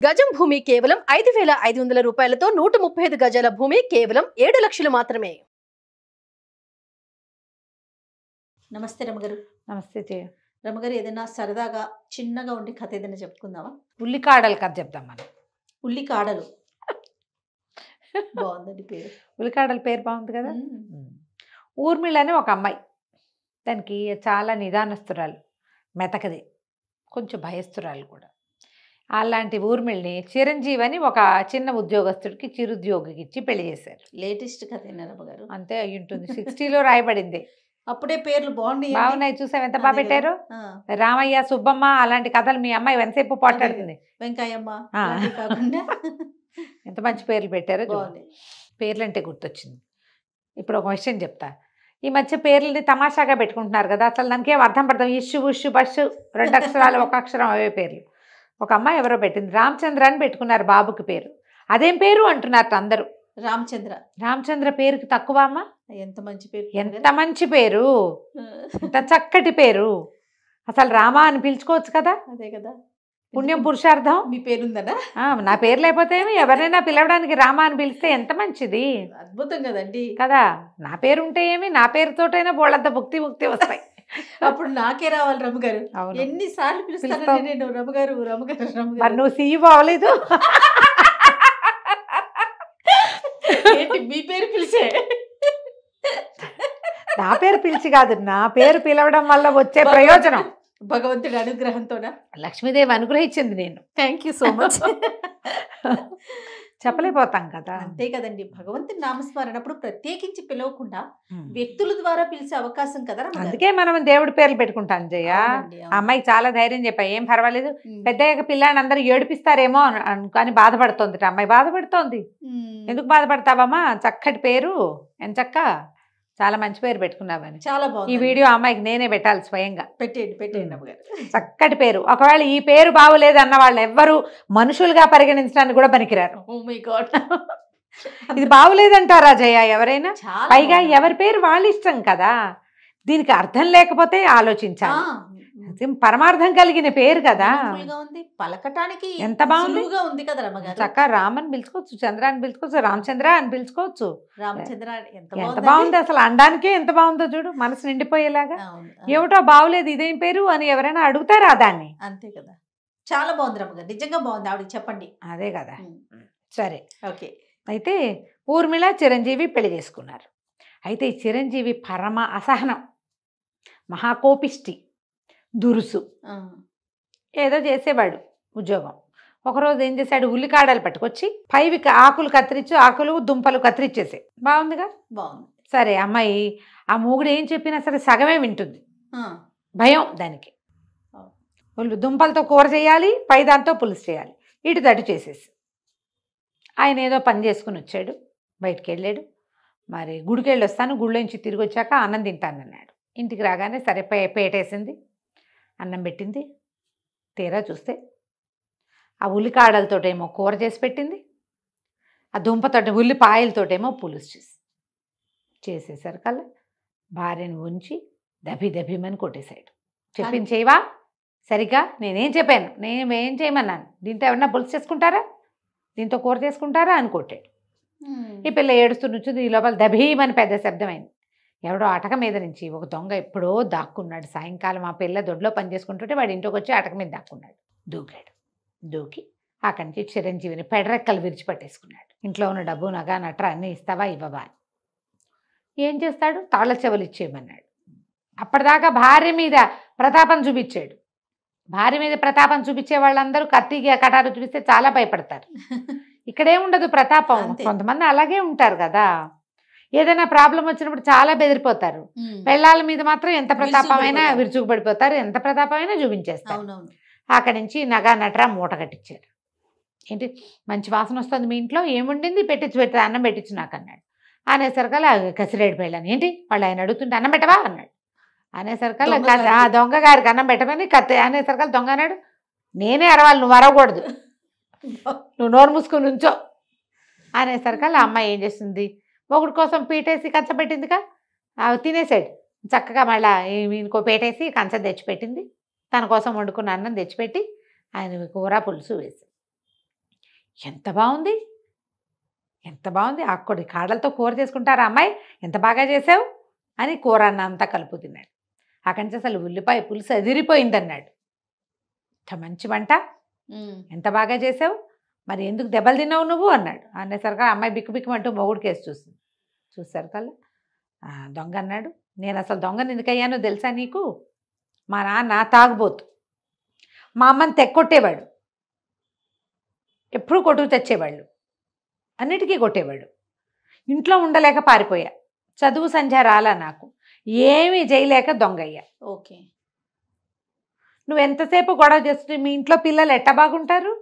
గజం భూమి కేవలం 5,500 రూపాయలతో 135 గజాల భూమి కేవలం 7 లక్షలు మాత్రమే. నమస్తే రమగారు. నమస్తే జయ. రమగారు, ఏదైనా సరదాగా చిన్నగా ఉండి కథ ఏదైనా చెప్పుకుందామా? ఉల్లికాడల కథ చెప్దాం మనం. ఉల్లికాడలు బాగుందండి పేరు. ఉల్లికాడల పేరు బాగుంది కదా. ఊర్మిళ అని ఒక అమ్మాయి, దానికి చాలా నిదానస్తురాలు, మెతకది, కొంచెం భయస్తురాలు కూడా. అలాంటి ఊర్మిళని చిరంజీవి అని ఒక చిన్న ఉద్యోగస్తుడికి చిరుద్యోగికి ఇచ్చి పెళ్లి చేశారు. లేటెస్ట్ కథ రమగారు. అంతే అయి ఉంటుంది. 60లో రాయబడింది. అప్పుడే పేర్లు బాగున్నాయి. చూసావు ఎంత బాగా పెట్టారు. రామయ్య, సుబ్బమ్మ అలాంటి కథలు మీ అమ్మాయి ఎంతసేపు పోట్లాడుతుంది. వెంకయ్యమ్మ ఆ. కాకుండా ఎంత మంచి పేర్లు పెట్టారో. బాగుంది. పేర్లు అంటే గుర్తొచ్చింది. ఇప్పుడు ఒక విషయం చెప్తా. ఈ మధ్య పేర్లని తమాషాగా పెట్టుకుంటున్నారు కదా, అసలు దానికి ఏం అర్థం పడతాం. ఇష్యు ఉష్యు బస్సు 2 అక్షరాలు 1 అక్షరం అవే పేర్లు. ఒక అమ్మాయి ఎవరో పెట్టింది, రామచంద్ర అని పెట్టుకున్నారు బాబుకి పేరు. అదేం పేరు అంటున్నారు అందరూ. రామచంద్ర పేరుకి తక్కువ అమ్మ. ఎంత మంచి పేరు, ఎంత మంచి పేరు, ఎంత చక్కటి పేరు. అసలు రామ అని పిలుచుకోవచ్చు కదా. అదే కదా పుణ్యం పురుషార్థం. మీ పేరుందనా? నా పేరు లేకపోతే ఎవరైనా పిలవడానికి రామ అని పిలిస్తే ఎంత మంచిది. అద్భుతం కదండి కదా. నా పేరు ఉంటే ఏమి, నా పేరుతోటైనా బోళ్ళంత భుక్తి వస్తాయి. అప్పుడు నాకే రావాలి రమగారు. ఎన్నిసార్లు పిలుస్తాను నేను రమగారు రమగారు రమగారు. మరి నువ్వు సీఈఓ అవ్వలేదు. ఏంటి మీ పేరు పిలిచే? నా పేరు పిలిచి కాదు, నా పేరు పిలవడం వల్ల వచ్చే ప్రయోజనం భగవంతుడి అనుగ్రహంతోనా? లక్ష్మీదేవి అనుగ్రహించింది. నేను థ్యాంక్ యూ సో మచ్. చెప్పలేకపోతాం కదా. అంతే కదండి. భగవంతుని నామస్మరణప్పుడు ప్రత్యేకించి పిలవకుండా వ్యక్తుల ద్వారా పిలిచే అవకాశం కదా. అందుకే మనం దేవుడి పేర్లు పెట్టుకుంటాం జయ. అమ్మాయికి చాలా ధైర్యం చెప్పా, ఏం పర్వాలేదు, పెద్దయ్యాక పిల్లాన్ని అందరూ ఏడిపిస్తారేమో అని బాధపడుతోంది. అమ్మాయి బాధపడుతోంది. ఎందుకు బాధపడతావమ్మా, చక్కటి పేరు, ఎంచక్క చాలా మంచి పేరు పెట్టుకున్నావని. చాలా బాగుంది. ఈ వీడియో అమ్మాయికి నేనే పెట్టాలి స్వయంగా. పెట్టేయండి. చక్కటి పేరు. ఒకవేళ ఈ పేరు బాగులేదు అన్న వాళ్ళు ఎవ్వరు మనుషులుగా పరిగణించడానికి కూడా పనికిరారు. Oh my god. ఇది బాగులేదంటారా జయ ఎవరైనా? పైగా ఎవరి పేరు వాళ్ళ ఇష్టం కదా. దీనికి అర్థం లేకపోతే ఆలోచించాలి. పరమార్థం కలిగిన పేరు కదా. పలకటానికి ఎంత బాగుంది ఉంది కదా రమగారు. చక్కగా రామని పిలుచుకోవచ్చు, చంద్ర అని పిలుచుకోవచ్చు, రామచంద్ర అని పిలుచుకోవచ్చు. రామచంద్ర ఎంత బాగుంది అసలు. అనడానికే ఎంత బాగుందో చూడు, మనసు నిండిపోయేలాగా. ఏమిటో బాగులేదు ఇదేం పేరు అని ఎవరైనా అడుగుతారా దాన్ని? అంతే కదా. చాలా బాగుంది రమగారు, నిజంగా బాగుంది. ఆవిడకి చెప్పండి. అదే కదా. సరే, ఓకే. అయితే ఊర్మిళ చిరంజీవి పెళ్లి చేసుకున్నారు. అయితే ఈ చిరంజీవి పరమ అసహనం, మహాకోపిష్టి, దురుసు, ఏదో చేసేవాడు ఉద్యోగం. ఒకరోజు ఏం చేశాడు, ఉల్లికాడలు పట్టుకొచ్చి పైవి ఆకులు కత్తిరించి, ఆకులు దుంపలు కత్తిరించేసే. బాగుందిగా. బాగుంది. సరే, అమ్మాయి ఆ మూగుడు ఏం చెప్పినా సరే సగమే వింటుంది. భయం దానికి. దుంపలతో కూర చేయాలి, పై దాంతో పులుసు చేయాలి, ఇటు తటు చేసేసి. ఆయన ఏదో పని చేసుకుని వచ్చాడు, బయటికి వెళ్ళాడు. మరి గుడికి వెళ్ళి వస్తాను, గుళ్ళోంచి తిరిగి వచ్చాక అన్నం తింటానన్నాడు. ఇంటికి రాగానే సరే పేటేసింది, అన్నం పెట్టింది. తీరా చూస్తే ఆ ఉల్లికాడలతోటేమో కూర చేసి పెట్టింది, ఆ దుంపతోటి ఉల్లిపాయలతోటేమో పులుసు చేసేసరికల్లా భార్యను ఉంచి దభిమని కొట్టేశాడు. చెప్పింది చేయవా సరిగ్గా? నేనేం చెప్పాను, నేనేం చేయమన్నాను? దీంతో ఎవరన్నా పులుసు చేసుకుంటారా, దీంతో కూర చేసుకుంటారా అని కొట్టాడు. ఈ పిల్ల ఏడుస్తూ నుంచింది. ఈ లోపల దభీమని పెద్ద శబ్దమైంది. ఎవడో అటక మీద నుంచి ఒక దొంగ ఎప్పుడో దాక్కున్నాడు. సాయంకాలం ఆ పిల్ల దొడ్లో పని చేసుకుంటుంటే వాడి ఇంటికి వచ్చి అటక మీద దాక్కున్నాడు. దూకి అక్కడి నుంచి చిరంజీవిని పెడరెక్కలు విరిచిపట్టేసుకున్నాడు. ఇంట్లో ఉన్న డబ్బు, నగ, నట్ర అన్నీ ఇస్తావా ఇవ్వవా? ఏం చేస్తాడు, తాళ్ళ చెవులు ఇచ్చేయమన్నాడు. అప్పటిదాకా భార్య మీద ప్రతాపం చూపించాడు. భార్య మీద ప్రతాపం చూపించే వాళ్ళందరూ కత్తిగా కటారు చూపిస్తే చాలా భయపడతారు. ఇక్కడేముండదు ప్రతాపం. కొంతమంది అలాగే ఉంటారు కదా. ఏదైనా ప్రాబ్లం వచ్చినప్పుడు చాలా బెదిరిపోతారు. పెళ్ళాల మీద మాత్రం ఎంత ప్రతాపమైనా విరుచుకుపడిపోతారు, ఎంత ప్రతాపమైనా చూపించేస్తారు. అక్కడి నుంచి నగా నట్రా మూట కట్టించారు. ఏంటి మంచి వాసన వస్తుంది మీ ఇంట్లో, ఏముండింది పెట్టి అన్నం పెట్టించు నాకు అన్నాడు. అనేసరికల్లా కసిరేడు పెళ్ళాను. ఏంటి వాళ్ళు ఆయన అడుగుతుంటే అన్నం పెట్టవా అన్నాడు. అనేసరికల్లా దొంగ గారికి అన్నం పెట్టమని కత్తి అనేసరికల్లా దొంగ అన్నాడు, నేనే అరవాలి, నువ్వు అరవకూడదు, నువ్వు నోరు మూసుకుని ఉంచో అనేసరికల్లా అమ్మాయి ఏం చేస్తుంది, మొగుడు కోసం పీటేసి కంచపెట్టిందిగా, తినేసాడు చక్కగా. మళ్ళీ ఇంకో పేటేసి కంచం తెచ్చిపెట్టింది, తన కోసం వండుకున్న అన్నం తెచ్చిపెట్టి ఆయన కూర పులుసు వేసి ఎంత బాగుంది, ఎంత బాగుంది, ఆకుకూర కాడలతో కూర చేసుకుంటారా అమ్మాయి, ఎంత బాగా చేసావు అని కూర అన్న అంతా కలుపు తిన్నాడు. అక్కడి నుంచి అసలు ఉల్లిపాయ పులుసు అదిరిపోయింది అన్నాడు. ఇంత మంచి వంట, ఎంత బాగా చేసావు, మరి ఎందుకు దెబ్బలు తిన్నావు నువ్వు అన్నాడు. అనేసరికి అమ్మాయి బిక్కు బిక్కుమంటూ మొగుడు కేసు చూస్తుంది. చూసారు కల్లా దొంగ అన్నాడు, నేను అసలు దొంగని ఎందుకయ్యానో తెలుసా నీకు, మా నాన్న తాగుబోతు, మా అమ్మని తెక్కొట్టేవాడు, ఎప్పుడూ కొట్టుకు తెచ్చేవాళ్ళు, అన్నిటికీ కొట్టేవాడు, ఇంట్లో ఉండలేక పారిపోయా, చదువు సంధ్య రాలా నాకు, ఏమీ చేయలేక దొంగయ్యా. ఓకే, నువ్వు ఎంతసేపు గొడవ చేస్తుంటే మీ ఇంట్లో పిల్లలు ఎట్ట బాగుంటారు,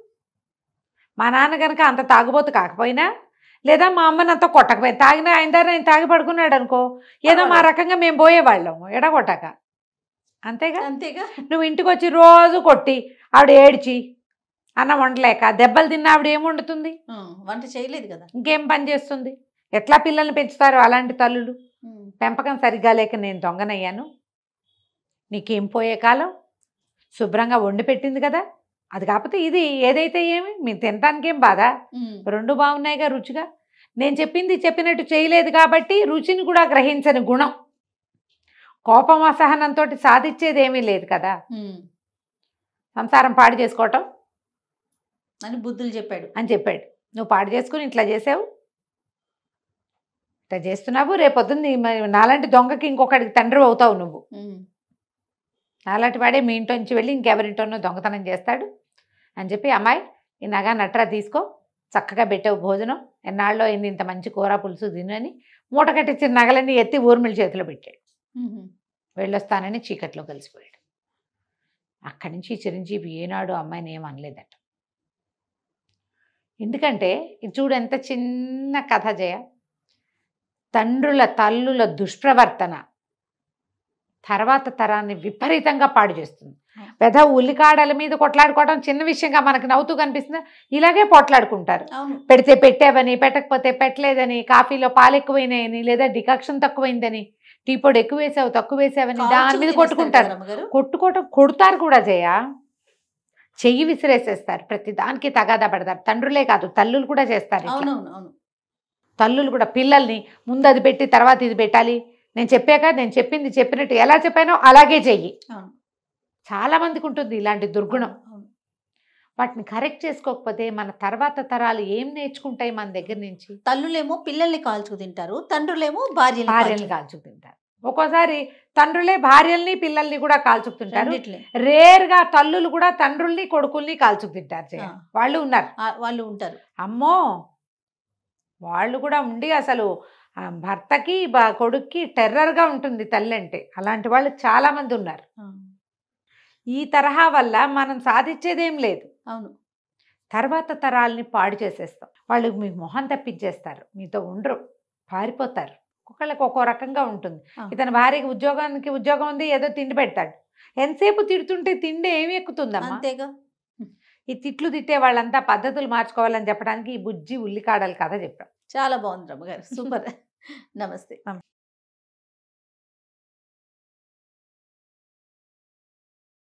మా నాన్న కనుక అంత తాగుబోతు కాకపోయినా, లేదా మా అమ్మని అంత కొట్టకపోయినా, తాగినా ఆయన దగ్గర ఆయన తాగి పడుకున్నాడు అనుకో, ఏదో మా రకంగా మేము పోయేవాళ్ళము ఎడగొట్టక, అంతేగా. అంతేగా. నువ్వు ఇంటికి వచ్చి రోజు కొట్టి ఆవిడ ఏడ్చి అన్నం వండలేక దెబ్బలు తిన్న ఆవిడ ఏం వండుతుంది, వంట చేయలేదు కదా, ఇంకేం పని చేస్తుంది, ఎట్లా పిల్లల్ని పెంచుతారు అలాంటి తల్లులు. పెంపకం సరిగ్గా లేక నేను దొంగనయ్యాను, నీకేం పోయే కాలం, శుభ్రంగా వండి పెట్టింది కదా, అది కాకపోతే ఇది ఏదైతే ఏమి మీరు తినడానికి ఏం బాధ, రెండు బాగున్నాయిగా రుచిగా, నేను చెప్పింది చెప్పినట్టు చేయలేదు కాబట్టి రుచిని కూడా గ్రహించని గుణం, కోపం అసహనంతో సాధించేది ఏమీ లేదు కదా, సంసారం పాడు చేసుకోవటం అని బుద్ధులు చెప్పాడు అని చెప్పాడు. నువ్వు పాడు చేసుకుని ఇట్లా చేసావు, ఇట్లా చేస్తున్నావు, రేపొద్దుంది నాలాంటి దొంగకి ఇంకొకటికి తండ్రి అవుతావు నువ్వు, నాలాంటి వాడే మీ ఇంట్లో నుంచి వెళ్ళి ఇంకెవరింటోనో దొంగతనం చేస్తాడు అని చెప్పి, అమ్మాయి ఈ నగ నట్రా తీసుకో, చక్కగా పెట్టావు భోజనం, ఎన్నాళ్ళలో అయింది ఇంత మంచి కూర పులుసు తిను అని మూట కట్టించిన నగలన్నీ ఎత్తి ఊర్మిళ చేతిలో పెట్టాడు. వెళ్ళొస్తానని చీకట్లో కలిసిపోయాడు. అక్కడి నుంచి చిరంజీవి ఏనాడు అమ్మాయిని ఏం అనలేదట. ఎందుకంటే ఇది చూడు ఎంత చిన్న కథ జయ, తండ్రుల తల్లుల దుష్ప్రవర్తన తర్వాత తరాన్ని విపరీతంగా పాడు చేస్తుంది. పెద్ద ఉల్లికాడల మీద కొట్లాడుకోవడం చిన్న విషయంగా మనకు నవ్వుతూ కనిపిస్తుంది, ఇలాగే పోట్లాడుకుంటారు. పెడితే పెట్టావని, పెట్టకపోతే పెట్టలేదని, కాఫీలో పాలు ఎక్కువైనాయని, లేదా డికాక్షన్ తక్కువైందని, టీ పొడి ఎక్కువ వేసావు తక్కువ వేసావని దాని మీద కొట్టుకుంటారు. కొడతారు కూడా జయ, చెయ్యి విసిరేసేస్తారు, ప్రతి దానికి తగాదా పడతారు. తండ్రులే కాదు తల్లులు కూడా చేస్తారు. తల్లులు కూడా పిల్లల్ని ముందు అది పెట్టి తర్వాత ఇది పెట్టాలి, నేను చెప్పాక నేను చెప్పింది చెప్పినట్టు ఎలా చెప్పానో అలాగే చెయ్యి. చాలా మందికి ఉంటుంది ఇలాంటి దుర్గుణం. వాటిని కరెక్ట్ చేసుకోకపోతే మన తర్వాత తరాలు ఏం నేర్చుకుంటాయి మన దగ్గర నుంచి. తల్లులేమో పిల్లల్ని కాల్చుకు తింటారు, తండ్రులేమో భార్యల్ని కాల్చుకు తింటారు. ఒక్కోసారి తండ్రులే భార్యల్ని పిల్లల్ని కూడా కాల్చుకు తింటారు. రేర్గా తల్లులు కూడా తండ్రుల్ని కొడుకుల్ని కాల్చుకు తింటారు. వాళ్ళు ఉంటారు. అమ్మో, వాళ్ళు కూడా ఉండి అసలు భర్తకి కొడుక్కి టెర్రర్గా ఉంటుంది తల్లి అంటే. అలాంటి వాళ్ళు చాలా మంది ఉన్నారు. ఈ తరహా వల్ల మనం సాధించేదేం లేదు. అవును, తర్వాత తరాలని పాడు చేసేస్తాం. వాళ్ళు మీ మొహం తప్పించేస్తారు, మీతో ఉండరు, పారిపోతారు. ఒక్కొక్కళ్ళకి ఒక్కో రకంగా ఉంటుంది. ఇతని భార్యకి ఉద్యోగం ఉంది, ఏదో తిండి పెడతాడు, ఎంతసేపు తిడుతుంటే తిండి ఏమి ఎక్కుతుందమ్మా. అంతేగా. ఈ తిట్లు తిట్టే వాళ్ళంతా పద్ధతులు మార్చుకోవాలని చెప్పడానికి ఈ బుజ్జి ఉల్లికాడల కథ చెప్పాం. చాలా బాగుంది రమ్మగారు, సూపర్. నమస్తే.